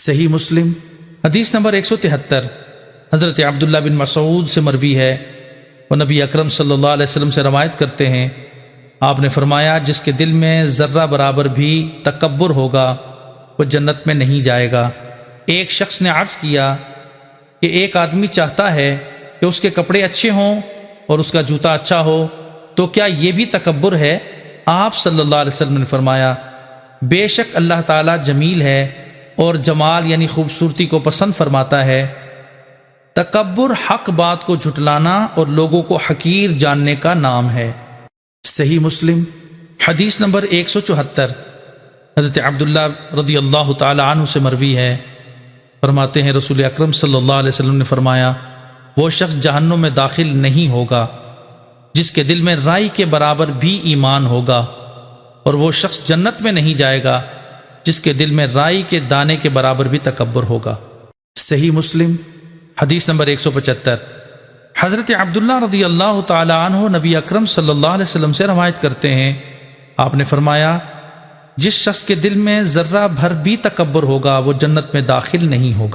صحیح مسلم حدیث نمبر 173 حضرت عبداللہ بن مسعود سے مروی ہے، وہ نبی اکرم صلی اللہ علیہ وسلم سے روایت کرتے ہیں، آپ نے فرمایا جس کے دل میں ذرہ برابر بھی تکبر ہوگا وہ جنت میں نہیں جائے گا۔ ایک شخص نے عرض کیا کہ ایک آدمی چاہتا ہے کہ اس کے کپڑے اچھے ہوں اور اس کا جوتا اچھا ہو، تو کیا یہ بھی تکبر ہے؟ آپ صلی اللہ علیہ وسلم نے فرمایا بے شک اللہ تعالیٰ جمیل ہے اور جمال یعنی خوبصورتی کو پسند فرماتا ہے۔ تکبر حق بات کو جھٹلانا اور لوگوں کو حقیر جاننے کا نام ہے۔ صحیح مسلم حدیث نمبر 174 حضرت عبداللہ رضی اللہ تعالی عنہ سے مروی ہے، فرماتے ہیں رسول اکرم صلی اللہ علیہ وسلم نے فرمایا وہ شخص جہنم میں داخل نہیں ہوگا جس کے دل میں رائی کے برابر بھی ایمان ہوگا، اور وہ شخص جنت میں نہیں جائے گا جس کے دل میں رائی کے دانے کے برابر بھی تکبر ہوگا۔ صحیح مسلم حدیث نمبر 175 حضرت عبداللہ رضی اللہ تعالی عنہ نبی اکرم صلی اللہ علیہ وسلم سے روایت کرتے ہیں، آپ نے فرمایا جس شخص کے دل میں ذرہ بھر بھی تکبر ہوگا وہ جنت میں داخل نہیں ہوگا۔